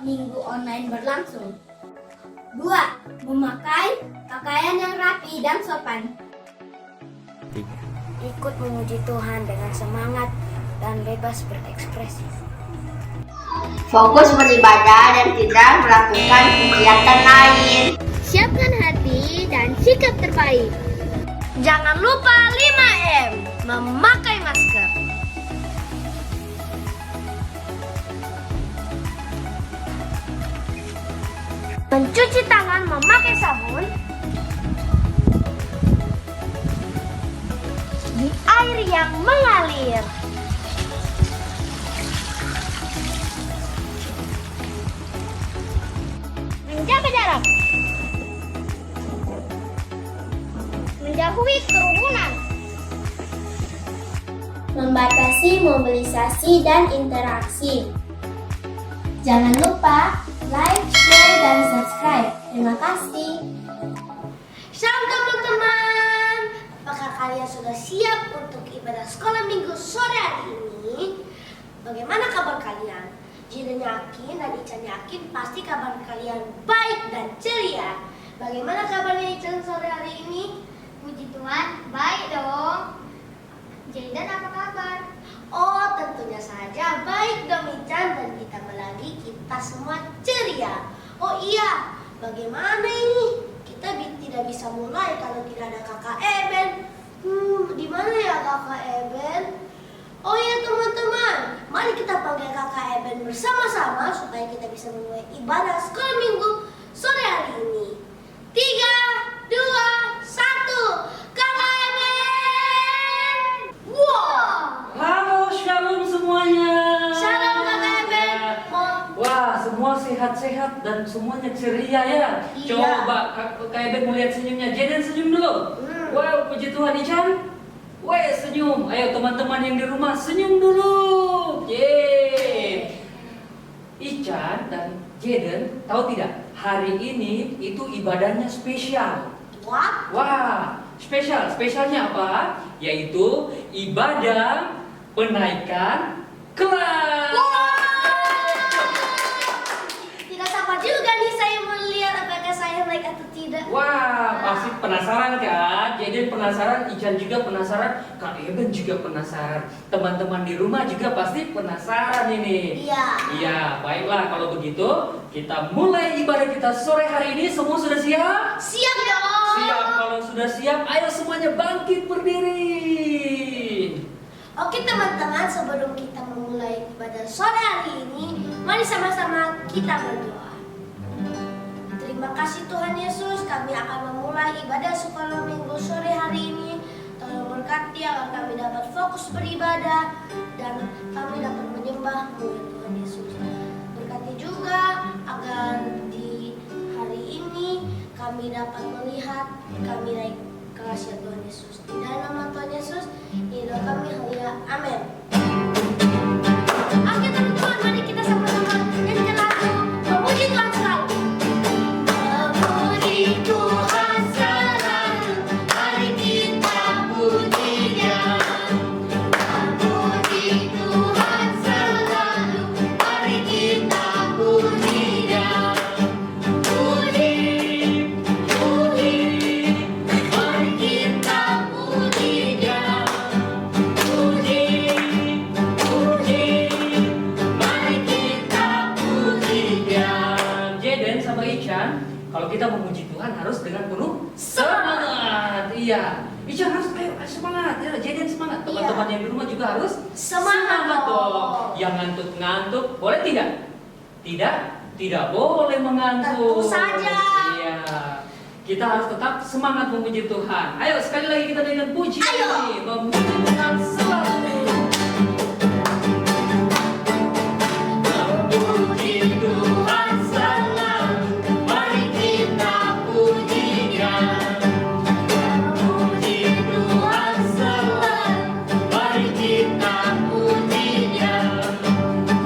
minggu online berlangsung. 2. Memakai pakaian yang rapi dan sopan. Ikut memuji Tuhan dengan semangat dan bebas berekspresi. Fokus beribadah dan tidak melakukan kegiatan lain. Siapkan hati dan sikap terbaik. Jangan lupa 5M, memakai masker. Mencuci tangan memakai sabun. Di air yang mengalir. Menjaga jarak. Menjauhi kerumunan. Membatasi mobilisasi dan interaksi. Jangan lupa like, share, dan subscribe. Terima kasih. Shalom teman-teman. Apakah kalian sudah siap untuk ibadah sekolah minggu sore hari ini? Bagaimana kabar kalian? Jidan yakin dan Ican yakin pasti kabar kalian baik dan ceria. Bagaimana kabarnya Ican sore hari ini? Puji Tuhan, baik dong. Jaydan apa kabar? Oh, tentunya saja baik dong Ican, dan ditambah lagi kita semua ceria. Oh iya, bagaimana ini? Kita tidak bisa mulai kalau tidak ada kakak Eben. Di mana ya kakak Eben? Oh iya teman-teman, mari kita panggil kakak Eben bersama-sama supaya kita bisa memulai ibadah sekolah minggu sore hari ini. 3, 2, 1, kakak Eben! Wow! Halo, shalom semuanya. Shalom kakak Eben. Wah, semua sehat-sehat dan semuanya ceria ya. Iya. Coba Kak Eben mau lihat senyumnya. Jaden senyum dulu. Wow, puji Tuhan. Ican, weh senyum. Ayo teman-teman yang di rumah senyum dulu. Yeay. Ican dan Jaden tahu tidak? Hari ini itu ibadahnya spesial. What? Wah, spesial. Spesialnya apa? Yaitu ibadah penaikan kelas. Tidak sabar juga nih saya mau lihat apakah saya naik atau tidak. Wah, pasti penasaran kan? Jadi penasaran, Ican juga penasaran, Kak Eben juga penasaran. Teman-teman di rumah juga pasti penasaran ini. Iya. Iya, baiklah kalau begitu kita mulai ibadah kita sore hari ini. Semua sudah siap? Siap dong. Siap. Kalau sudah siap, ayo semuanya bangkit berdiri. Oke teman-teman, sebelum kita memulai ibadah sore hari ini, mari sama-sama kita berdoa. Terima kasih Tuhan Yesus, kami akan memulai ibadah sekolah minggu sore hari ini. Tolong berkati agar kami dapat fokus beribadah dan kami dapat menyembah-Mu ya Tuhan Yesus. Berkati juga agar di hari ini kami dapat melihat kami naik kelas ya Tuhan Yesus. Di dalam nama Tuhan Yesus, ini doa kami, haleluya, amin. Oke teman-teman, mari kita sama-sama nyanyikan lagu memuji Tuhan selalu. Memuji Tuhan selalu, mari kita puji Dia. Memuji Tuhan selalu, mari kita puji Dia. Puji, puji, mari kita puji Dia. Puji, puji, mari kita puji Dia. Jaden sama Ican, kalau kita memuji Tuhan harus dengan penuh semangat. Iya, Ican harus ayo semangat. Ya, Jaden semangat. Teman-teman yang di rumah juga harus Semangat dong. Yang ngantuk-ngantuk boleh tidak? Tidak, tidak boleh mengantuk. Tentu saja. Iya. Kita harus tetap semangat memuji Tuhan. Ayo sekali lagi kita dengan puji Ayo. ini, memuji Tuhan selalu. Memuji Tuhan selalu, mari kita puji Dia. Memuji Tuhan selalu, mari kita puji Dia.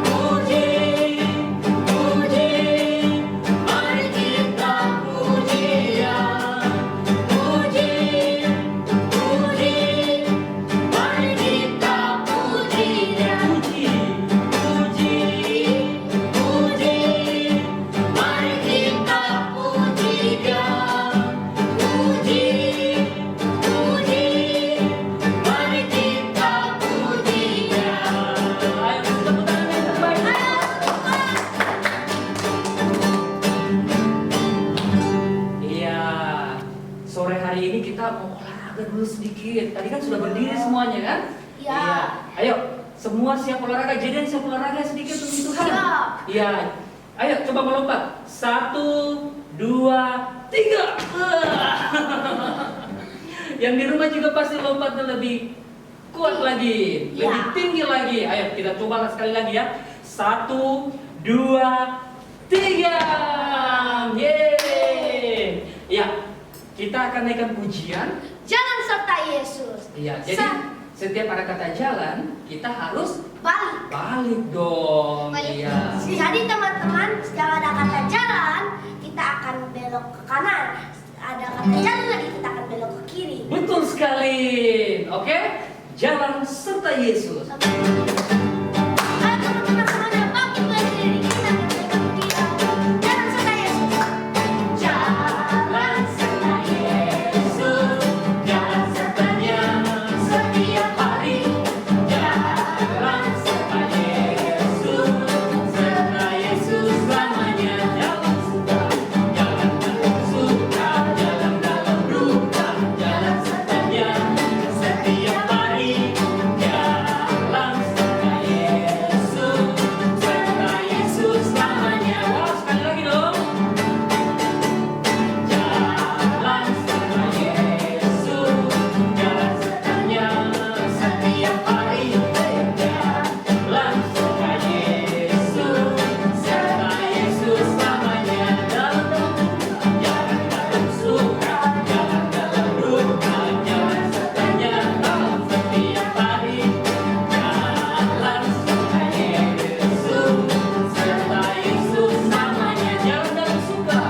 Puji, puji, mari kita puji Dia. Puji, puji, olahraga dulu sedikit. Tadi kan sudah berdiri semuanya kan? Iya. Ayo, semua siap olahraga. Jadi siap olahraga sedikit demi Tuhan. Siap. Iya. Ayo coba melompat. 1, 2, 3. Yang di rumah juga pasti lompatnya lebih kuat lagi, lebih Iya. tinggi lagi. Ayo kita coba sekali lagi ya. 1, 2, 3. Yeay. Ya, kita akan naikkan pujian. Jalan serta Yesus. Iya, jadi setiap ada kata jalan, kita harus Balik. balik dong. Balik. Iya. Jadi teman-teman, setelah ada kata jalan, kita akan belok ke kanan. Ada kata jalan lagi, kita akan belok ke kiri. Betul sekali. Oke? Jalan serta Yesus. Ayo teman-teman semuanya, bangkit berdiri. Kita akan belok ke kiri. Jalan serta Yesus. Jalan serta Yesus, jalan sertanya setiap hari. Jalan serta Yesus selamanya. Jalan suka, jalan dalam suka, jalan dalam duka. Jalan sertanya setiap hari. Jalan serta Yesus selamanya. Wah, sekali lagi dong. Jalan serta Yesus, jalan sertanya setiap hari. Jalan serta Yesus selamanya. Jalan dalam suka, jalan dalam duka. Jalan sertanya dalam setiap hari. Jalan serta Yesus namanya. Jalan dalam suka,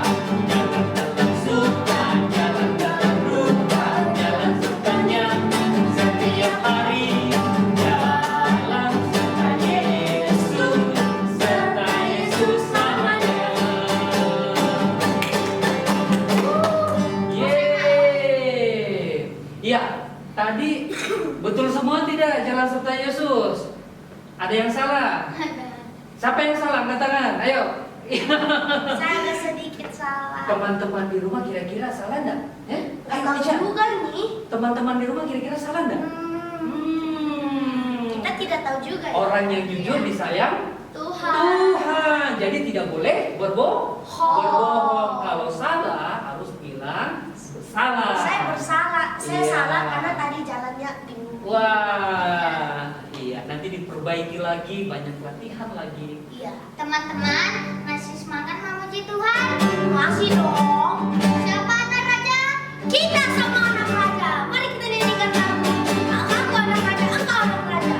jalan dalam suka, jalan dalam duka. Jalan sertanya setiap hari. Jalan serta Yesus namanya. Yeay. Iya, tadi betul semua tidak jalan serta Yesus? Ada yang salah? Siapa yang salah? Angkat tangan. Ayo. Saya ada sedikit salah. Teman-teman di rumah kira-kira salah enggak? Ayo Tahu Ica. juga nih. Teman-teman di rumah kira-kira salah enggak? Kita tidak tahu juga ya. Orang yang jujur disayang Tuhan. Tuhan. Jadi tidak boleh berbohong. Kalau salah harus bilang bersalah. Saya bersalah. Saya Iya. salah karena tadi jalannya bingung. Wah, iya. Nanti diperbaiki lagi, banyak latihan lagi. Iya. Teman-teman, masih semangat memuji Tuhan? Masih dong. Siapa anak raja? Kita sama anak raja. Mari kita nyanyikan lagu. Aku anak raja, engkau anak raja.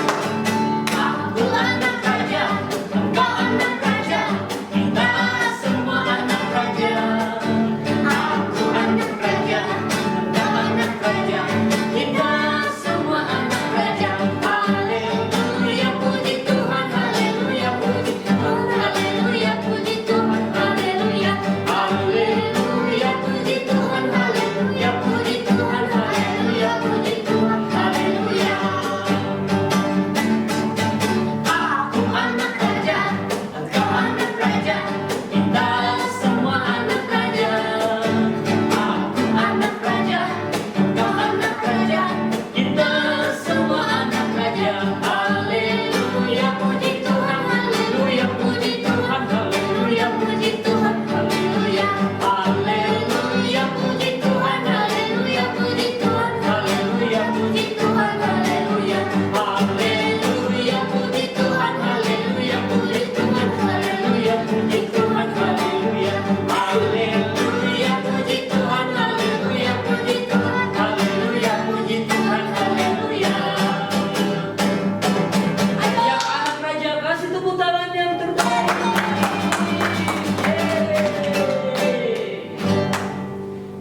Aku anak raja, engkau anak raja, kita semua anak raja. Aku anak raja, engkau anak raja, kita semua anak raja. Haleluya, puji Tuhan, haleluya, puji Tuhan, haleluya, puji Tuhan, haleluya, haleluya, puji Tuhan, haleluya, puji Tuhan, haleluya, puji Tuhan, haleluya. Aku anak raja, engkau anak raja, kita semua anak raja. Aku anak raja, engkau anak raja, kita semua anak raja. Haleluya, puji Tuhan, haleluya, puji Tuhan, haleluya, puji Tuhan, haleluya, haleluya, puji Tuhan, haleluya, puji Tuhan, haleluya, puji Tuhan, haleluya, haleluya, puji Tuhan, haleluya, puji Tuhan, haleluya, puji Tuhan, haleluya, haleluya, puji Tuhan, haleluya, puji Tuhan, haleluya, puji Tuhan, haleluya. Ayo anak raja, kasih tepuk tangan yang terbaik.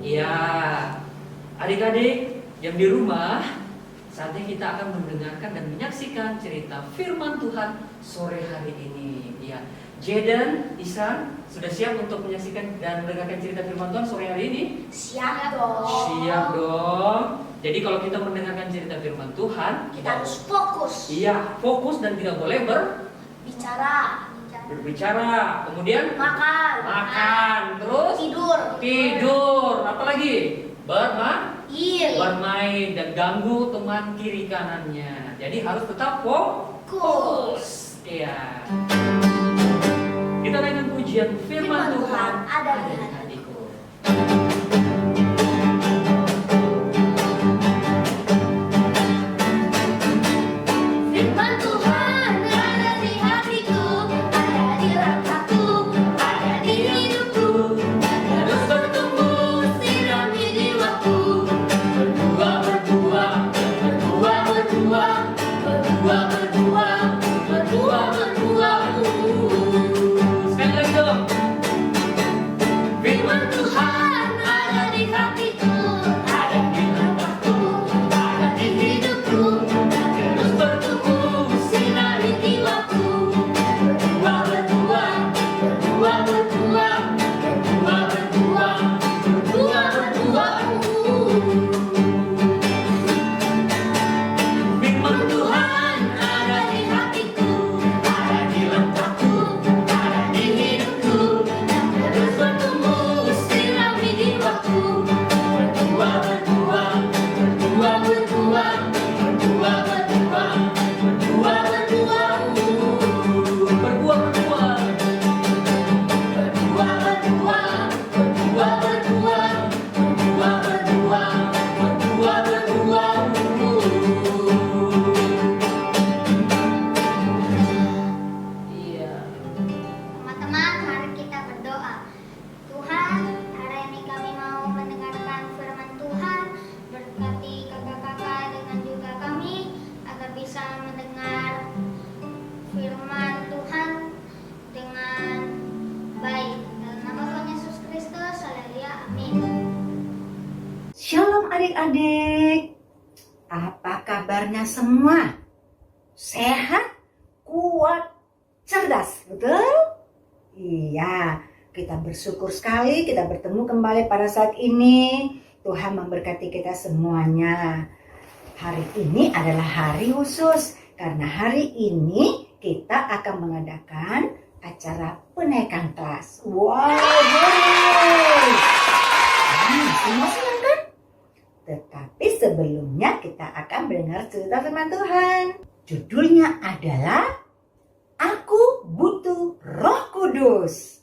Ya, adik-adik yang di rumah, saatnya kita akan mendengarkan dan menyaksikan cerita firman Tuhan sore hari ini. Ya, Jaden, Isan, sudah siap untuk menyaksikan dan mendengarkan cerita firman Tuhan sore hari ini? Siap dong. Siap dong. Jadi kalau kita mendengarkan cerita firman Tuhan, Kita harus fokus. iya, fokus dan tidak boleh Bicara. Berbicara. Kemudian makan. Terus tidur. Apa lagi? Bermain dan ganggu teman kiri kanannya. Jadi harus tetap fokus. Iya. Kita dengan pujian firman Tuhan ada di hatiku. Firman Tuhan ada di hatiku, ada di langkahku, ada di hidupku, terus bertumbuh sirami jiwaku. Sekali lagi dong. Firman Tuhan ada di hatiku, ada di langkahku, ada di hidupku, terus bertumbuh sirami jiwaku. Firman Tuhan ada di hatiku, ada di langkahku, ada di hidupku, terus bertumbuh sirami jiwaku. Iya. Teman-teman, mari kita berdoa. Tuhan, hari ini kami mau mendengarkan firman Tuhan. Berkati kakak-kakak dengan juga kami agar bisa mendengar firman Tuhan dengan baik. Dalam nama Tuhan Yesus Kristus, haleluya, amin. Shalom adik-adik. Apa kabarnya semua? Sehat, kuat, cerdas, betul? Iya, kita bersyukur sekali kita bertemu kembali pada saat ini. Tuhan memberkati kita semuanya. Hari ini adalah hari khusus karena hari ini kita akan mengadakan acara penaikan kelas. Wow, guys. Semua senang kan? Tetapi sebelumnya kita akan mendengar cerita firman Tuhan. Judulnya adalah Aku Butuh Roh Kudus.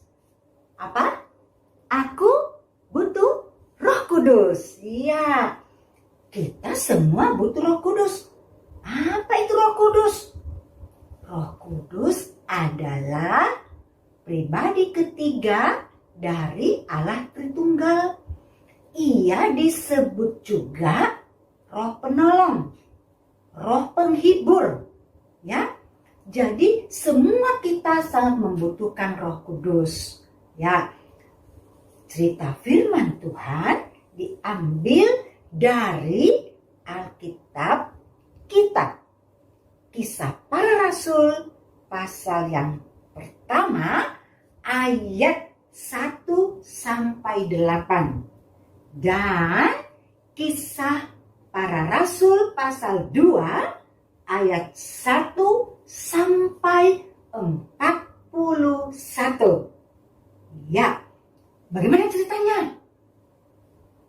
Apa? Aku butuh Roh Kudus. Iya, kita semua butuh Roh Kudus. Apa itu Roh Kudus? Roh Kudus adalah pribadi ketiga dari Allah Tritunggal. Ia disebut juga Roh Penolong, Roh Penghibur, ya. Jadi semua kita sangat membutuhkan Roh Kudus, ya. Cerita firman Tuhan diambil dari Alkitab kita. Kisah Para Rasul pasal yang pertama ayat 1 sampai 8. Dan Kisah Para Rasul pasal 2 ayat 1 sampai 41. Ya, bagaimana ceritanya?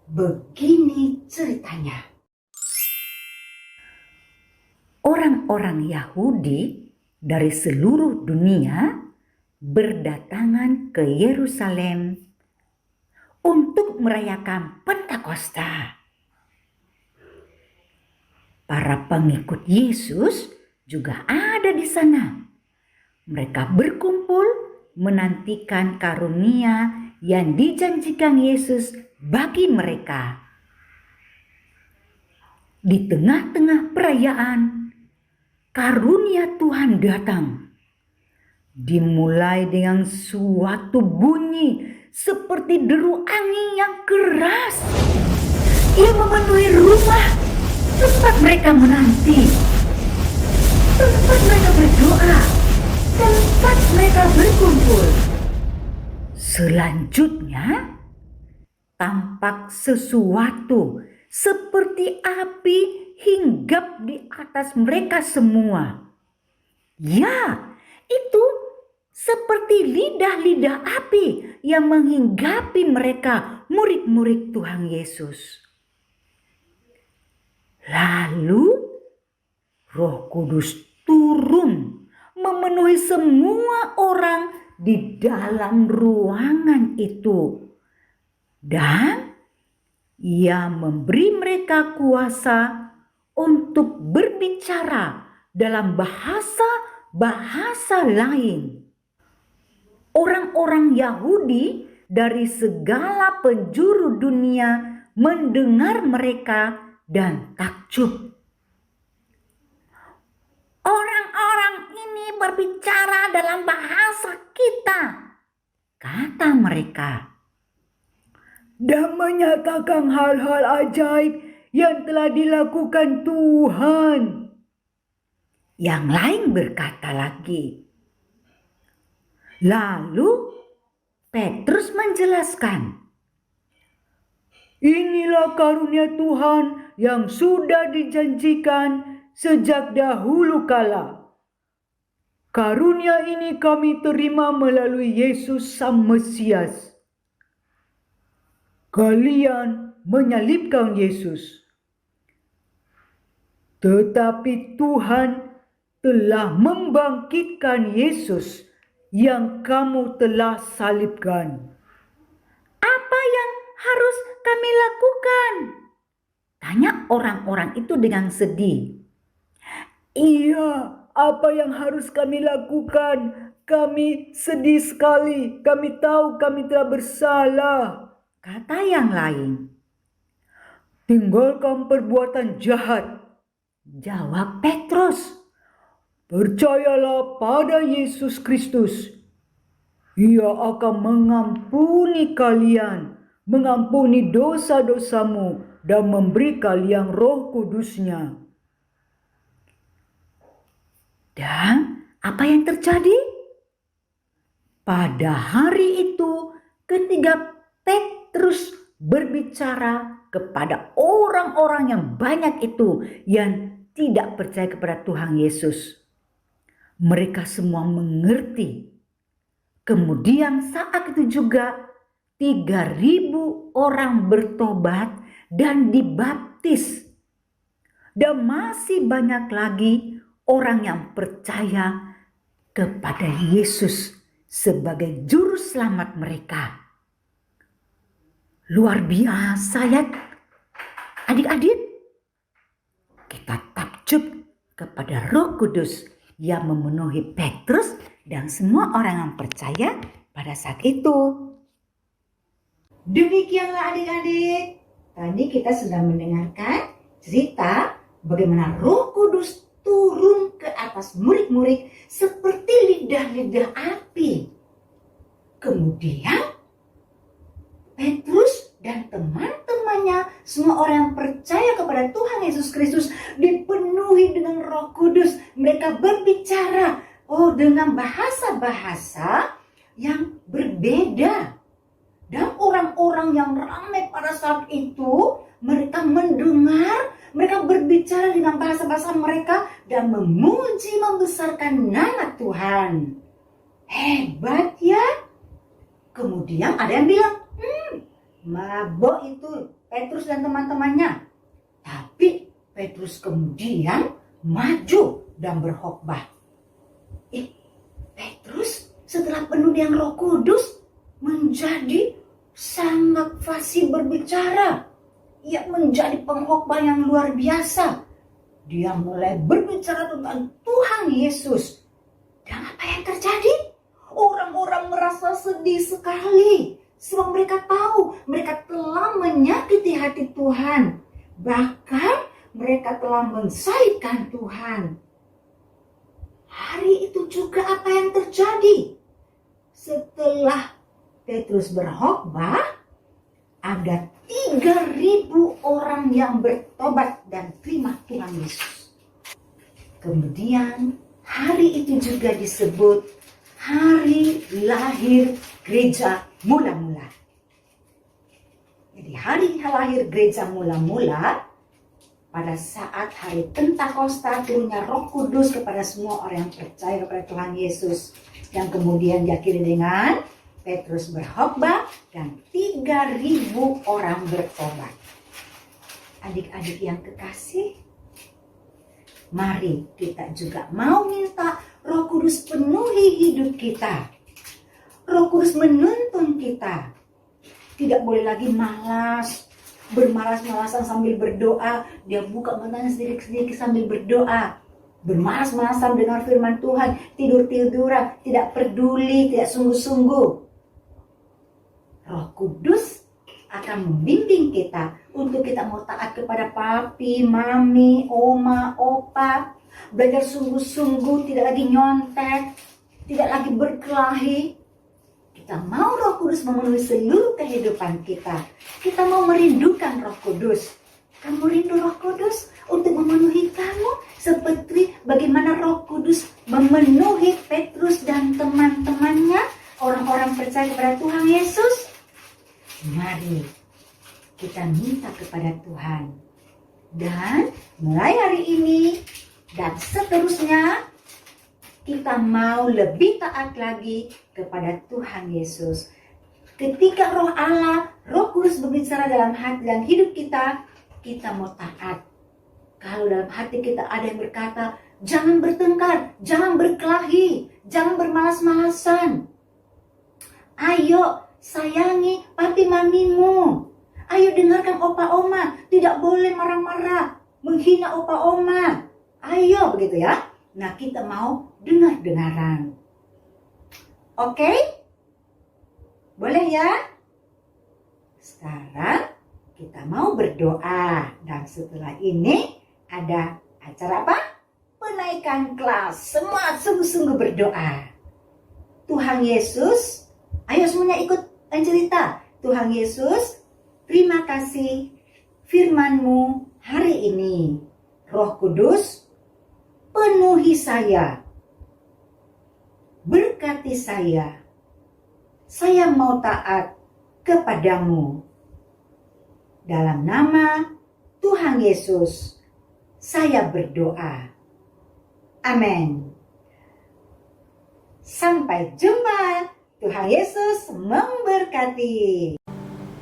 Begini ceritanya. Orang-orang Yahudi dari seluruh dunia berdatangan ke Yerusalem untuk merayakan Pentakosta. Para pengikut Yesus juga ada di sana. Mereka berkumpul menantikan karunia yang dijanjikan Yesus bagi mereka. Di tengah-tengah perayaan, karunia Tuhan datang. Dimulai dengan suatu bunyi seperti deru angin yang keras. Ia memenuhi rumah tempat mereka menanti, tempat mereka berdoa, tempat mereka berkumpul. Selanjutnya, tampak sesuatu seperti api hinggap di atas mereka semua. Ya, itu seperti lidah-lidah api yang menghinggapi mereka, murid-murid Tuhan Yesus. Lalu Roh Kudus turun memenuhi semua orang di dalam ruangan itu. Dan Ia memberi mereka kuasa untuk berbicara dalam bahasa-bahasa lain. Orang-orang Yahudi dari segala penjuru dunia mendengar mereka dan takjub. Orang-orang ini berbicara dalam bahasa kita, kata mereka, dan menyatakan hal-hal ajaib yang telah dilakukan Tuhan. Yang lain berkata lagi. Lalu Petrus menjelaskan, inilah karunia Tuhan yang sudah dijanjikan sejak dahulu kala. Karunia ini kami terima melalui Yesus Sang Mesias. Kalian menyalibkan Yesus, tetapi Tuhan telah membangkitkan Yesus yang kamu telah salibkan. Apa yang harus kami lakukan? Tanya orang-orang itu dengan sedih. Iya, apa yang harus kami lakukan? Kami sedih sekali. Kami tahu kami telah bersalah. Kata yang lain. Tinggalkan perbuatan jahat. Jawab Petrus. Percayalah pada Yesus Kristus. Ia akan mengampuni kalian, mengampuni dosa-dosamu dan memberi kalian Roh Kudus-Nya. Dan apa yang terjadi? Pada hari itu ketika Petrus berbicara kepada orang-orang yang banyak itu yang tidak percaya kepada Tuhan Yesus, mereka semua mengerti. Kemudian saat itu juga 3.000 orang bertobat dan dibaptis. Dan masih banyak lagi orang yang percaya kepada Yesus sebagai juru selamat mereka. Luar biasa ya adik-adik. Kita takjub kepada Roh Kudus yang memenuhi Petrus dan semua orang yang percaya pada saat itu. Demikianlah adik-adik. Tadi kita sudah mendengarkan cerita bagaimana Roh Kudus turun ke atas murid-murid seperti lidah-lidah api. Kemudian Petrus dan teman-temannya, semua orang yang percaya kepada Tuhan Yesus Kristus dipenuhi dengan Roh Kudus. Mereka berbicara dengan bahasa-bahasa yang berbeda. Dan orang-orang yang ramai pada saat itu, mereka mendengar, mereka berbicara dengan bahasa-bahasa mereka dan memuji membesarkan nama Tuhan. Hebat ya. Kemudian ada yang bilang, mabok itu Petrus dan teman-temannya. Tapi Petrus kemudian maju dan berkhotbah. Petrus setelah penuh dengan Roh Kudus menjadi sangat fasih berbicara. Ia menjadi pengkhotbah yang luar biasa. Dia mulai berbicara tentang Tuhan Yesus. Dan apa yang terjadi? Orang-orang merasa sedih sekali. Sebab mereka tahu mereka telah menyakiti hati Tuhan. Bahkan mereka telah mensalibkan Tuhan. Hari itu juga apa yang terjadi? Setelah Petrus berkhotbah, ada 3.000 orang yang bertobat dan terima Tuhan Yesus. Kemudian hari itu juga disebut hari lahir gereja mula-mula. Jadi hari lahir gereja mula-mula pada saat hari Pentakosta turunnya Roh Kudus kepada semua orang yang percaya kepada Tuhan Yesus. yang kemudian diakhiri dengan Petrus berkhotbah dan 3.000 orang bertobat. Adik-adik yang kekasih, mari kita juga mau minta Roh Kudus penuhi hidup kita. Roh Kudus menuntun kita. Tidak boleh lagi malas, bermalas-malasan sambil berdoa. Dia buka matanya sedikit-sedikit sambil berdoa. Bermalas-malasan dengar firman Tuhan, tidur-tiduran, tidak peduli, tidak sungguh-sungguh. Roh Kudus akan membimbing kita untuk kita mau taat kepada papi, mami, oma, opa. Belajar sungguh-sungguh, tidak lagi nyontek, tidak lagi berkelahi. Kita mau Roh Kudus memenuhi seluruh kehidupan kita. Kita mau merindukan Roh Kudus. Kamu rindu Roh Kudus untuk memenuhi kamu seperti bagaimana Roh Kudus memenuhi Petrus dan teman-temannya, orang-orang percaya kepada Tuhan Yesus. Mari kita minta kepada Tuhan. Dan mulai hari ini dan seterusnya kita mau lebih taat lagi kepada Tuhan Yesus. Ketika Roh Allah, Roh Kudus berbicara dalam hati dan hidup kita, kita mau taat. Kalau dalam hati kita ada yang berkata, jangan bertengkar, jangan berkelahi, jangan bermalas-malasan. Ayo sayangi papi mamimu. Ayo dengarkan opa oma, tidak boleh marah-marah, menghina opa oma. Ayo begitu ya. Nah kita mau dengar-dengaran. Oke? Boleh ya? Sekarang kita mau berdoa. Dan setelah ini ada acara apa? Penaikan kelas. Semua sungguh-sungguh berdoa. Tuhan Yesus, ayo semuanya ikut cerita. Tuhan Yesus, terima kasih firman-Mu hari ini. Roh Kudus, penuhi saya. Berkati saya. Saya mau taat kepadamu. Dalam nama Tuhan Yesus, saya berdoa. Amin. Sampai jumpa. Tuhan Yesus memberkati.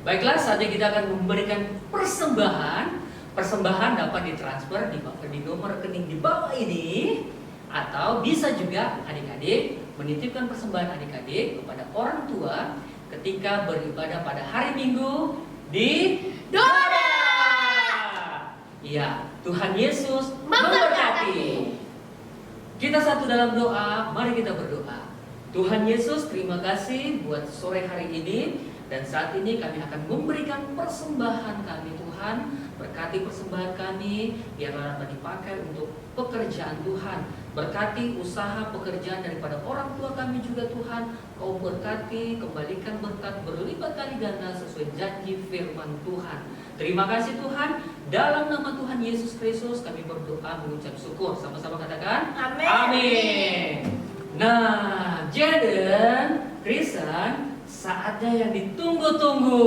Baiklah, saatnya kita akan memberikan persembahan. Persembahan dapat ditransfer di nomor rekening di bawah ini, atau bisa juga adik-adik menitipkan persembahan adik-adik kepada orang tua ketika beribadah pada hari Minggu di Doa. Iya, Tuhan Yesus memberkati. Kita satu dalam doa, mari kita berdoa. Tuhan Yesus, terima kasih buat sore hari ini. Dan saat ini kami akan memberikan persembahan kami, Tuhan. Berkati persembahan kami, biarlah dapat dipakai untuk pekerjaan Tuhan. Berkati usaha pekerjaan daripada orang tua kami juga, Tuhan. Kau berkati, kembalikan berkat berlipat kali ganda sesuai janji firman Tuhan. Terima kasih Tuhan. Dalam nama Tuhan Yesus Kristus kami berdoa mengucap syukur. Sama-sama katakan Amin. Amin. Nah, Jaden, Krisan, saatnya yang ditunggu-tunggu.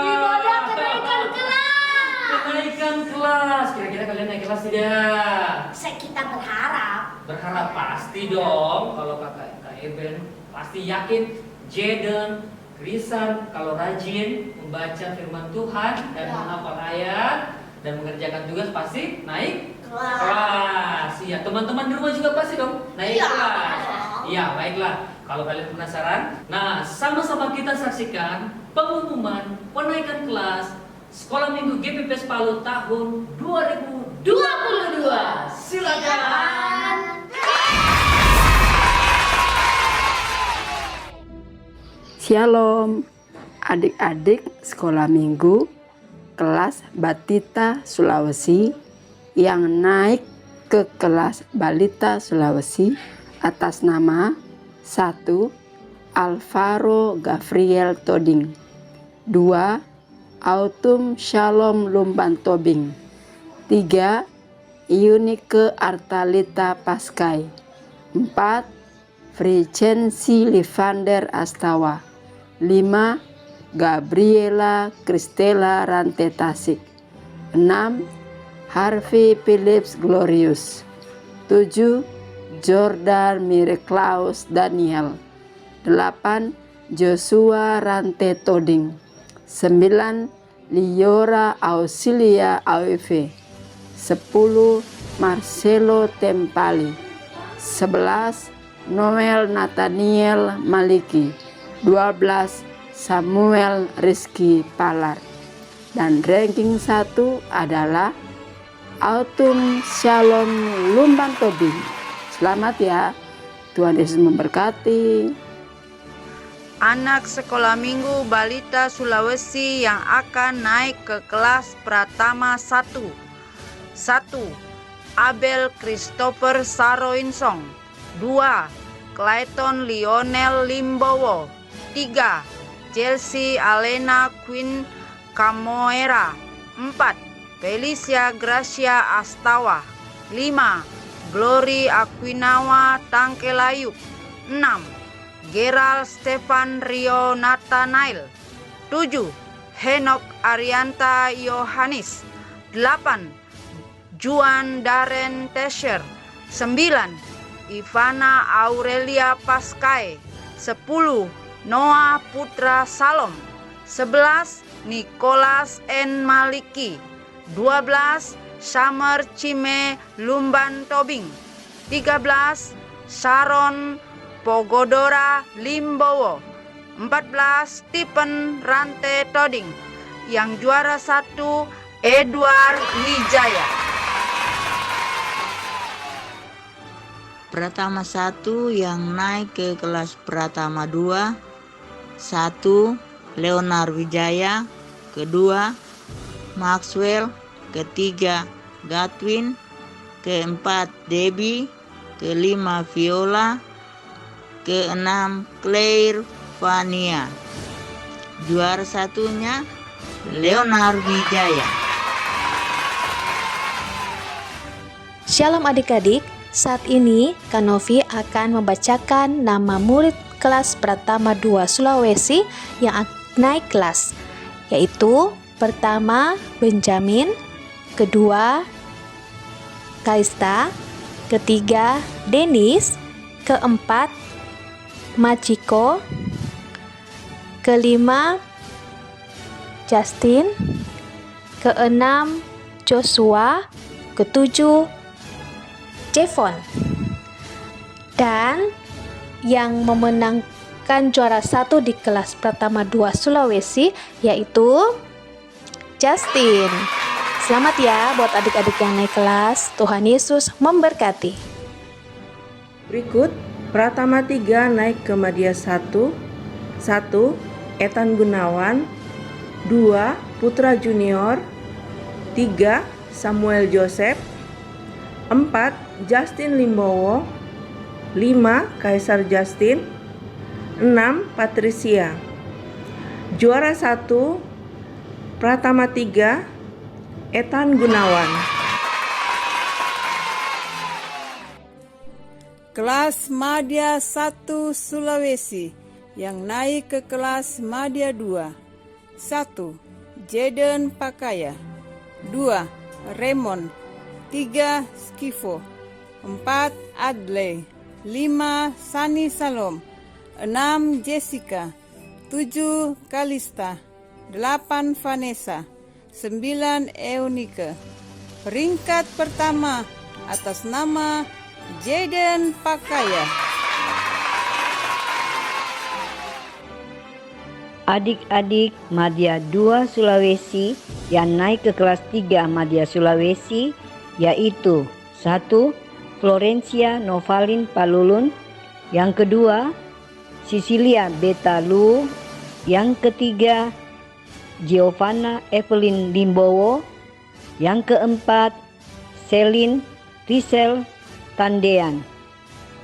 Ibadah kenaikan kelas. Kenaikan kelas. Kira-kira kalian naik kelas tidak? Kita berharap. Berharap pasti dong. Kalau Kak Eben pasti yakin Jaden, Krisan kalau rajin membaca firman Tuhan dan menghafal ayat dan mengerjakan tugas pasti naik kelas. Iya, teman-teman di rumah juga pasti dong naik kelas. Iya, baiklah. Kalau kalian penasaran, nah sama-sama kita saksikan pengumuman penaikan kelas Sekolah Minggu GPP Palu tahun 2022. Silakan. Shalom, adik-adik sekolah minggu kelas Batita Sulawesi yang naik ke kelas Balita Sulawesi atas nama 1. Alvaro Gabriel Toding, 2. Autumn Shalom Lumban Tobing, 3. Yunike Artalita Paskai, 4. Fricensi Livander Astawa, 5. Gabriela Kristela Rantetasik, 6. Harvey Phillips Glorious, 7. Jordan Miraklaus Daniel. 8. Joshua Rante Toding. 9. Liora Auxilia AWV. 10. Marcelo Tempali. 11. Noel Nathaniel Maliki. 12. Samuel Rizky Palar. Dan ranking 1 adalah Autumn Shalom Lumban Tobing. Selamat ya, Tuhan Yesus memberkati. Anak sekolah minggu balita Sulawesi yang akan naik ke kelas Pratama 1. 1. Abel Christopher Saroinsong. 2. Clayton Lionel Limbowo. 3. Chelsea Alena Queen Camoera. 4. Felicia Gracia Astawa. 5. Glory Aquinawa Tangkelayuk. 6. Gerald Stefan Rio Nathanael. 7. Henok Arianta Yohanis. 8. Juan Darren Tesher. 9. Ivana Aurelia Paskai. 10. Noah Putra Salom. 11. Nicholas N. Maliki. 12. Summer Cime Lumban Tobing. 13. Sharon Pogodora Limbowo. 14. Stephen Rante Toding. Yang juara 1 Edward Wijaya. Pratama 1 yang naik ke kelas Pratama 2. 1. Leonard Wijaya. Kedua Maxwell. Ketiga Gatwin. Keempat Debbie. Kelima Viola. Keenam Claire Vania. Juara satunya Leonard Wijaya. Shalom adik-adik, saat ini Kanovi akan membacakan nama murid kelas Pratama 2 Sulawesi yang naik kelas, yaitu pertama Benjamin, kedua Kalista, ketiga Denis, keempat Machiko, kelima Justin, keenam Joshua, ketujuh Jevon. Dan yang memenangkan juara 1 di kelas Pratama 2 Sulawesi yaitu Justin. Selamat ya buat adik-adik yang naik kelas. Tuhan Yesus memberkati. Berikut Pratama 3 naik ke Madya 1. 1. Ethan Gunawan. 2. Putra Junior. 3. Samuel Joseph. 4. Justin Limbowo. 5. Kaisar Justin. 6. Patricia. Juara 1 Pratama 3 Ethan Gunawan. Kelas Madya 1 Sulawesi yang naik ke kelas Madya 2. 1. Jaden Pakaya. 2. Raymond. 3. Skivo. 4. Adley. 5. Sani Salom. 6. Jessica. 7. Kalista. 8. Vanessa. 9. Eunike. Peringkat pertama atas nama Jaden Pakaya. Adik-adik Madya 2 Sulawesi yang naik ke kelas 3 Madya Sulawesi yaitu 1. Florencia Novalin Palulun. Yang kedua Cecilia Beta Lu. Yang ketiga Giovanna Evelyn Limbowo. Yang keempat Selin Rizal Tandean.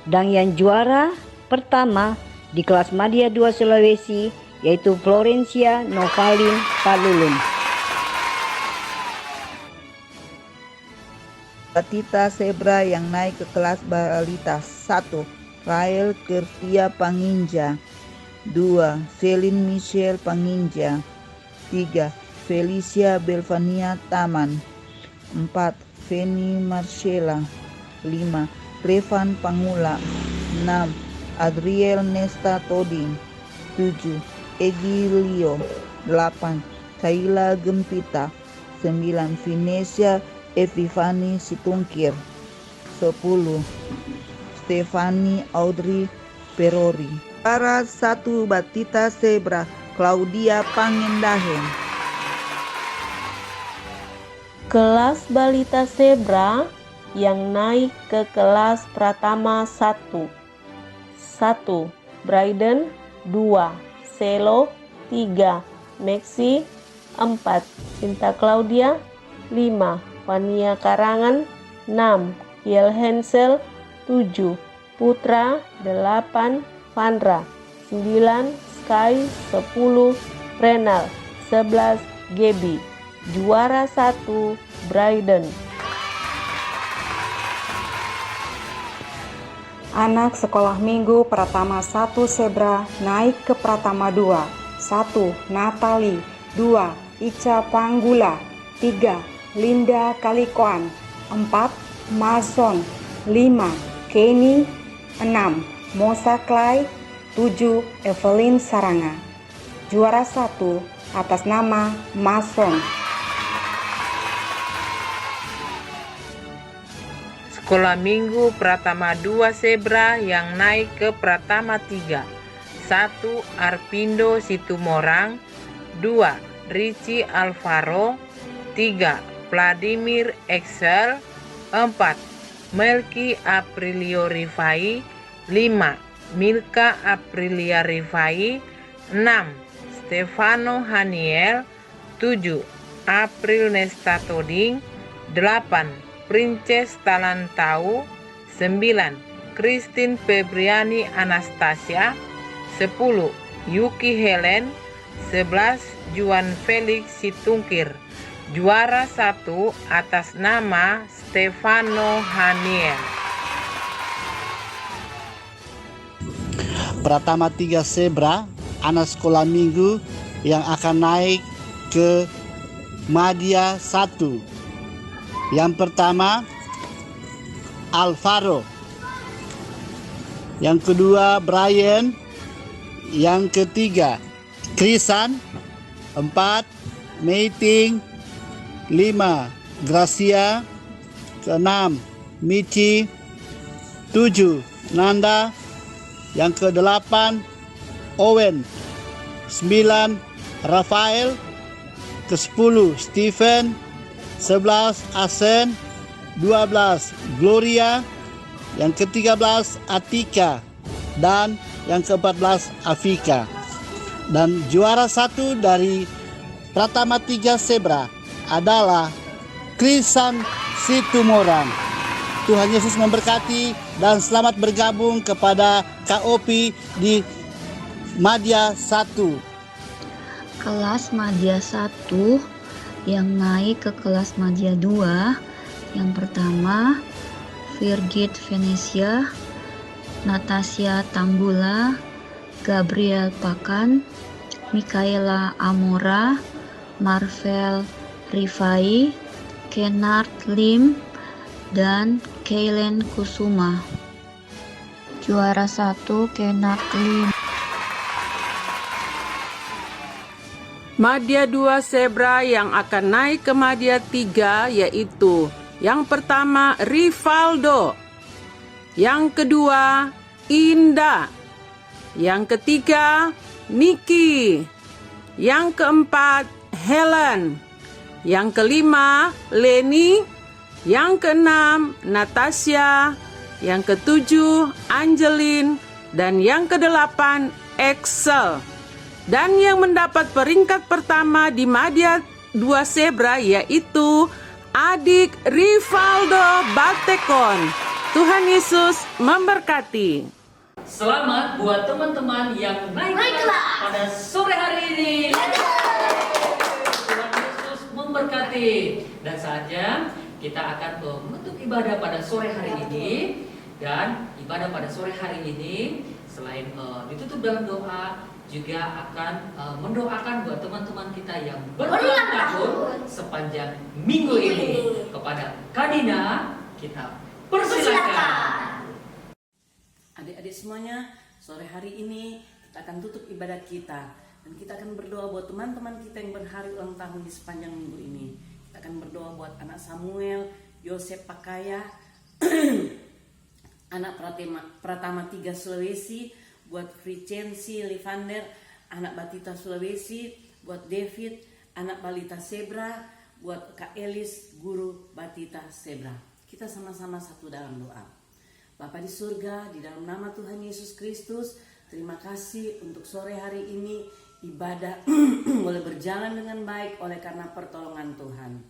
Dan yang juara pertama di kelas Madya 2 Sulawesi yaitu Florencia Novalin Palulun. Batita Zebra yang naik ke kelas balita 1. Rael Kertia Panginja. 2. Selin Michelle Panginja. 3. Felicia Belvania Taman. 4. Feni Marcella. 5. Stefan Pangula. 6. Adriel Nesta Toding. 7. Egilio. 8. Kaila Gempita. 9. Vinesia Epifani Situngkir. 10. Stefani Audrey Perori. Juara 1 Batita Zebra Claudia Pangendahen. Kelas balita zebra yang naik ke kelas pratama 1. 1. Bryden. 2. Selo. 3. Maxi. 4. Cinta Claudia. 5. Vania Karangan. 6. Kiel Hensel. 7. Putra. 8. Vandra. 9. Sky. 10. Renal. 11. Gebi. Juara 1 Bryden. Anak sekolah minggu Pratama 1 Zebra naik ke Pratama 2. 1. Natali. 2. Ica Panggula. 3. Linda Kalikoan. 4. Mason. 5. Kenny. 6. Mosa Clay. 7. Evelyn Saranga. Juara 1 atas nama Mason. Sekolah Minggu Pratama 2 Zebra yang naik ke Pratama 3. 1. Arpindo Situmorang. 2. Ricci Alvaro. 3. Vladimir Excel. 4. Melki Aprilio Rifai. 5. Milka Aprilia Rifai. 6. Stefano Haniel. 7. April Nesta Toding. 8. Princess Talantau. 9. Christine Febriani Anastasia. 10. Yuki Helen. 11. Juan Felix Situngkir. Juara 1 atas nama Stefano Haniel. Pratama 3 Zebra, anak sekolah minggu yang akan naik ke Madya 1. Yang pertama Alvaro, yang kedua Brian, yang ketiga Krisan, 4 Meiting, 5 Gracia, ke-6 Michi, 7 Nanda, yang ke-8 Owen, 9 Rafael, ke-10 Stephen, 11 Asen, 12 Gloria, yang ke-13 Atika, dan yang ke-14 Afika. Dan juara 1 dari Pratama 3 Zebra adalah Krisan Situmorang. Tuhan Yesus memberkati dan selamat bergabung kepada KOP di Madya 1. Kelas Madya 1 yang naik ke kelas Madya 2. Yang pertama Virgit Venesia, Natasha Tanggula, Gabriel Pakan, Mikaela Amora, Marvel Rifai, Kennard Lim, dan Kaylen Kusuma. Juara 1 Kennard Lim. Madya 2 Zebra yang akan naik ke Madya 3 yaitu yang pertama Rivaldo, yang kedua Indah, yang ketiga Niki, yang keempat Helen, yang kelima Leni, yang keenam Natasha, yang ketujuh Angelin, dan yang kedelapan Excel. Dan yang mendapat peringkat pertama di Madya 2 Zebra yaitu adik Rivaldo Batekon. Tuhan Yesus memberkati. Selamat buat teman-teman yang naik kelas pada sore hari ini. Tuhan Yesus memberkati. Dan saatnya kita akan menutup ibadah pada sore hari ini. Dan ibadah pada sore hari ini selain ditutup dalam doa, juga akan mendoakan buat teman-teman kita yang berulang tahun sepanjang minggu ini. Kepada Kadina kita persilakan. Adik-adik semuanya, sore hari ini kita akan tutup ibadah kita. Dan kita akan berdoa buat teman-teman kita yang berhari ulang tahun di sepanjang minggu ini. Kita akan berdoa buat anak Samuel, Yosef Pakaya, anak Pratama 3 Sulawesi, buat Fricensi Livander, anak Batita Sulawesi, buat David, anak Balita Sebra, buat Kak Elis, guru Batita Sebra. Kita sama-sama satu dalam doa. Bapa di surga, di dalam nama Tuhan Yesus Kristus, terima kasih untuk sore hari ini ibadah boleh berjalan dengan baik oleh karena pertolongan Tuhan.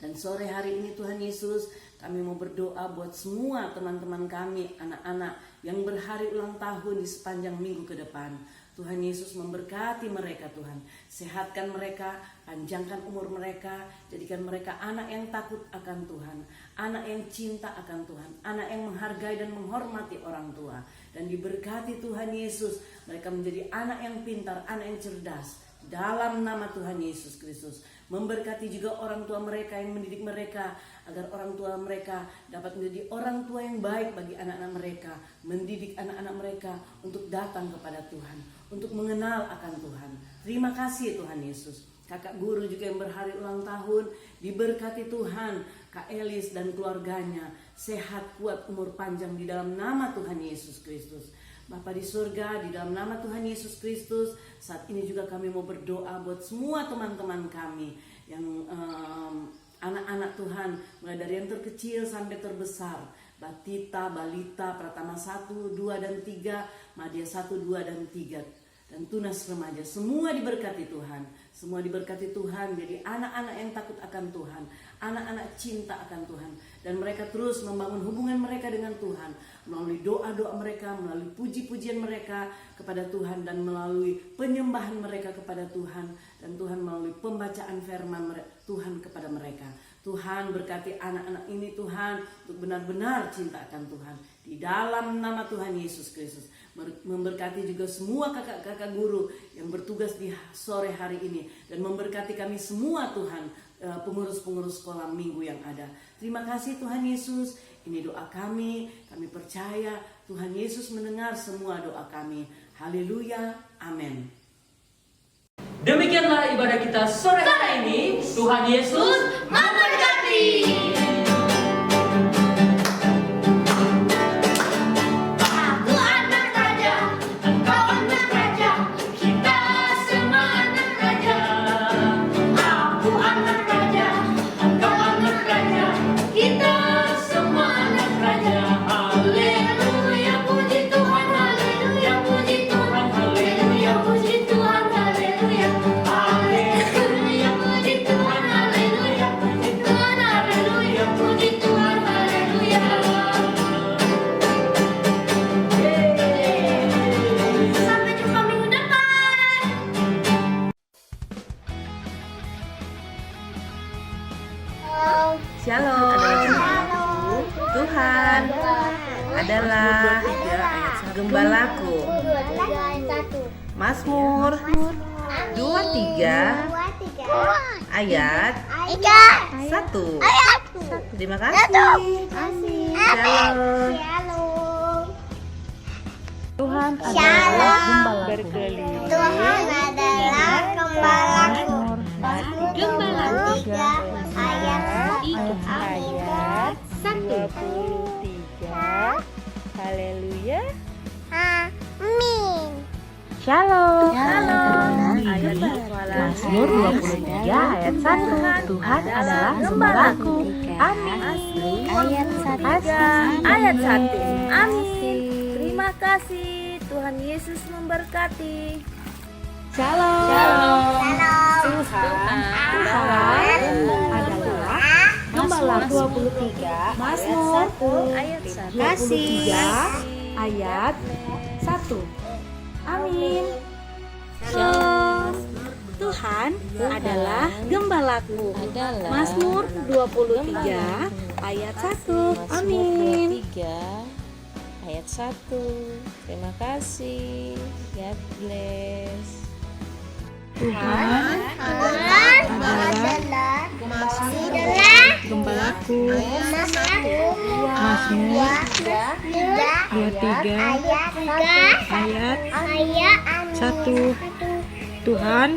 Dan sore hari ini Tuhan Yesus, kami mau berdoa buat semua teman-teman kami, anak-anak yang berhari ulang tahun di sepanjang minggu ke depan. Tuhan Yesus memberkati mereka Tuhan. Sehatkan mereka, panjangkan umur mereka, jadikan mereka anak yang takut akan Tuhan, anak yang cinta akan Tuhan, anak yang menghargai dan menghormati orang tua. Dan diberkati Tuhan Yesus, mereka menjadi anak yang pintar, anak yang cerdas. Dalam nama Tuhan Yesus Kristus, memberkati juga orang tua mereka yang mendidik mereka, agar orang tua mereka dapat menjadi orang tua yang baik bagi anak-anak mereka, mendidik anak-anak mereka untuk datang kepada Tuhan, untuk mengenal akan Tuhan. Terima kasih Tuhan Yesus. Kakak guru juga yang berhari ulang tahun, diberkati Tuhan, Kak Elis dan keluarganya, sehat, kuat, umur panjang di dalam nama Tuhan Yesus Kristus. Bapa di surga, di dalam nama Tuhan Yesus Kristus, saat ini juga kami mau berdoa buat semua teman-teman kami yang anak-anak Tuhan, mulai dari yang terkecil sampai terbesar, Batita, Balita, Pratama 1, 2, dan 3, Madya 1, 2, dan 3, dan Tunas Remaja. Semua diberkati Tuhan, semua diberkati Tuhan, jadi anak-anak yang takut akan Tuhan, anak-anak cinta akan Tuhan, dan mereka terus membangun hubungan mereka dengan Tuhan melalui doa-doa mereka, melalui puji-pujian mereka kepada Tuhan, dan melalui penyembahan mereka kepada Tuhan, dan Tuhan melalui pembacaan firman Tuhan kepada mereka. Tuhan berkati anak-anak ini Tuhan untuk benar-benar cinta akan Tuhan. Di dalam nama Tuhan Yesus Kristus, memberkati juga semua kakak-kakak guru yang bertugas di sore hari ini, dan memberkati kami semua Tuhan, pengurus-pengurus sekolah minggu yang ada. Terima kasih Tuhan Yesus. Ini doa kami percaya Tuhan Yesus mendengar semua doa kami. Haleluya, amin. Demikianlah ibadah kita sore hari ini. Tuhan Yesus memberkati. Aku anak raja, engkau anak raja, kita semua anak raja. Aku anak raja, engkau anak raja, kita semua anak raja. Haleluya, puji Tuhan, haleluya, puji Tuhan, haleluya, puji Tuhan, haleluya. Haleluya, puji Tuhan, haleluya, puji Tuhan, haleluya, puji Tuhan, haleluya. Sampai jumpa minggu depan. Shalom. Tuhan adalah gembalaku. Mazmur 23 ayat 1. Terima kasih. Shalom. Tuhan Shalom. berkeliling. Tuhan adalah gembalaku. Gembala 3 ayat 23. Haleluya. Amin. Shalom. Mazmur 23 ayat 1. Tuhan adalah gembalaku. Amin. Ayat 1. Ayat 1. Amin. Terima kasih. Tuhan Yesus memberkati. Shalom. Tuhan adalah Gembala 23 Mazmur ayat 23 ayat 1. Amin. Shalom. Tuhan adalah gembalaku. Mazmur 23 ayat 1. Amin. Ayat 1. Terima kasih. God bless. Tuhan adalah gembalaku. Mazmur 23 ayat 1. Tuhan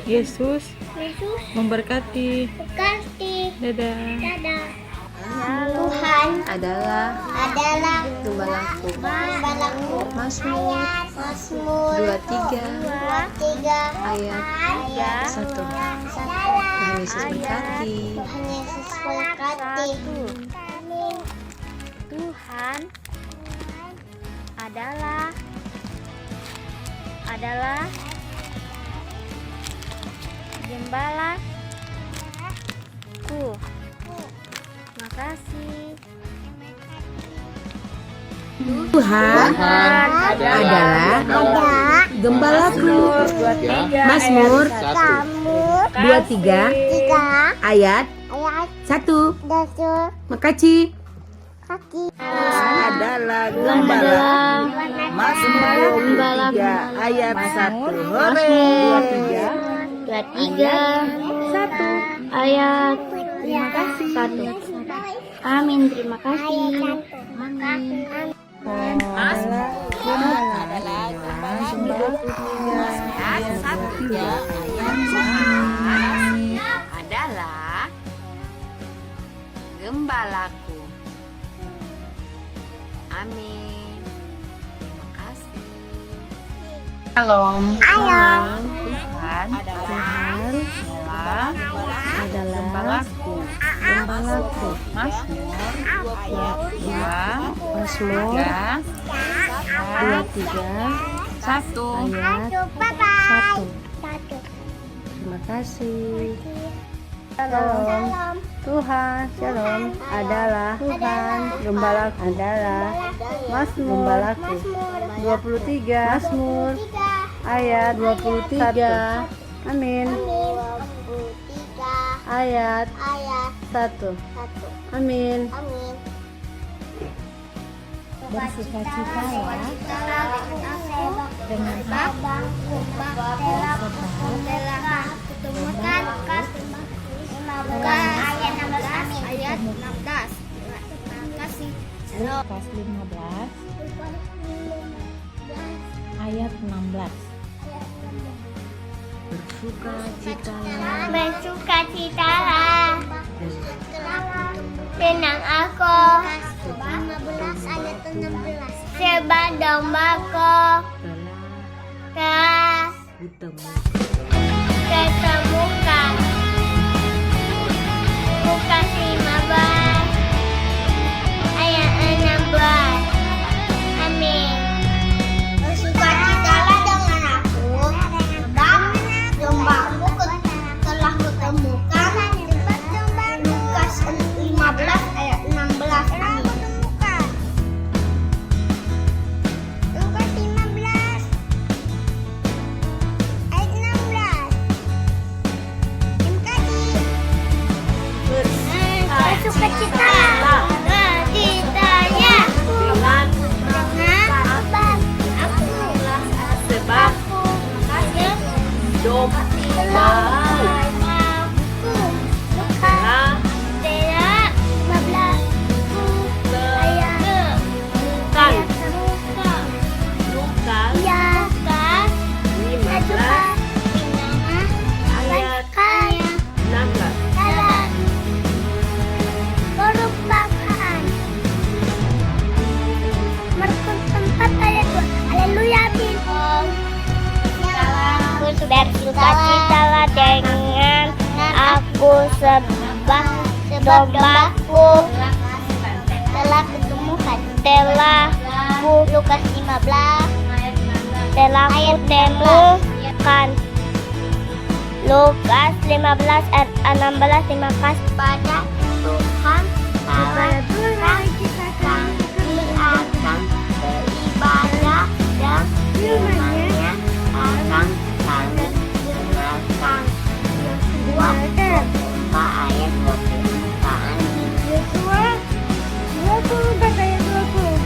Yesus memberkati. Dadah. Tuhan adalah gembalaku. Mazmur 23 ayat 1. Tuhan Yesus berkati. Amin. Tuhan adalah gembalaku. Makasih. Tuhan adalah gembalaku. Mazmur 23 ayat 1. Makasih. Adalah gembala. Mazmur 23 ayat 1. Hore. 23 ayat 1. Amin. Terima kasih. Amin. Adalah gembalaku. Amin. Terima kasih. Shalom. Tuhan adalah gembalaku. Mazmur 23 ayat 1. Terima kasih. Shalom. Tuhan adalah gembalaku. Gembalaku. 23 Mazmur ayat 23. Amin. Ayat 1. Amin. Bersukacitalah dengan abang, ketemukan ayat 16. Terima kasih. Lukas 15 ayat 16. Bersukacitalah, tenang aku, sebab dombaku telah ketemukan. Lukas 15 ayat 16. Amin. Bersukacitalah dengan aku, sebab dombaku telah kutemukan. Lukas 15 ayat 16. Amin. Lukas 15 ayat 16. Terima kasih. Bersukacitalah ceritanya dengan abang aku, sebab dombaku telah 15 ayat Lukas 15 ayat 16. Merupakan tempat ayat 2. Haleluya, amin. Bersukacitalah dengan aku, sebab dombaku telah kutemukan. Lukas 15 telah kutemukan. Lukas 15 ayat 16. Terima kasih pada Tuhan Allah kita kami akan beribadah dan firman-Nya akan kami dengarkan. Yosua 4 ayat 24. Yosua 24 ayat 20.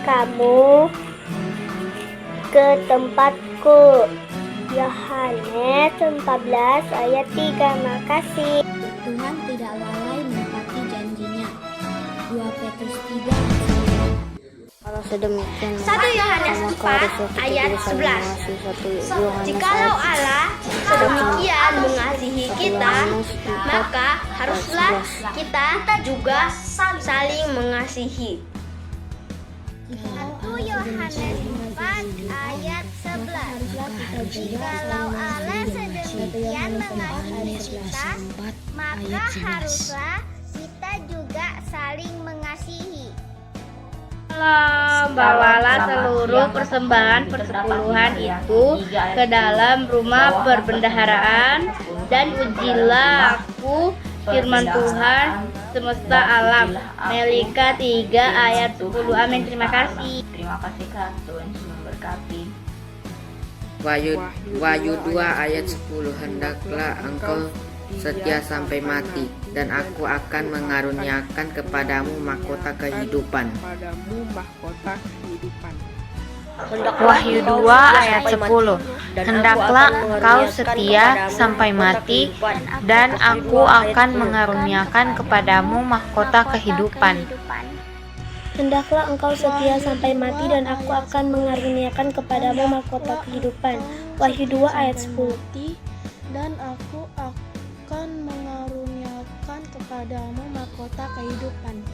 kamu ke tempatku. Yohanes 14 ayat 3. Makasih. Tuhan tidak lalai menepati janjinya. 2 Petrus 3. Kalau sedemikian, 1 Yohanes 4 ayat 11. Jikalau Allah sedemikian mengasihi kita, maka haruslah kita juga saling mengasihi. 1 Yohanes 4 ayat 11. Jikalau Allah sedemikian mengasihi kita, maka haruslah kita juga saling mengasihi. Bawalah seluruh persembahan persepuluhan itu ke dalam rumah perbendaharaan dan ujilah aku firman Tuhan semesta alam. Melika 3 ayat 10. Amin. Terima kasih. Terima kasih Kak, Tuhan memberkati. Wahyu 2 ayat 10. Hendaklah engkau setia sampai mati, dan aku akan mengaruniakan kepadamu mahkota kehidupan. Wahyu 2 ayat 10. Hendaklah engkau setia sampai mati, dan aku akan mengaruniakan kepadamu mahkota kehidupan. Hendaklah engkau setia sampai mati dan aku akan mengaruniakan kepadamu mahkota kehidupan. Wahyu 2 ayat 10. Dan aku akan mengaruniakan kepadamu mahkota kehidupan.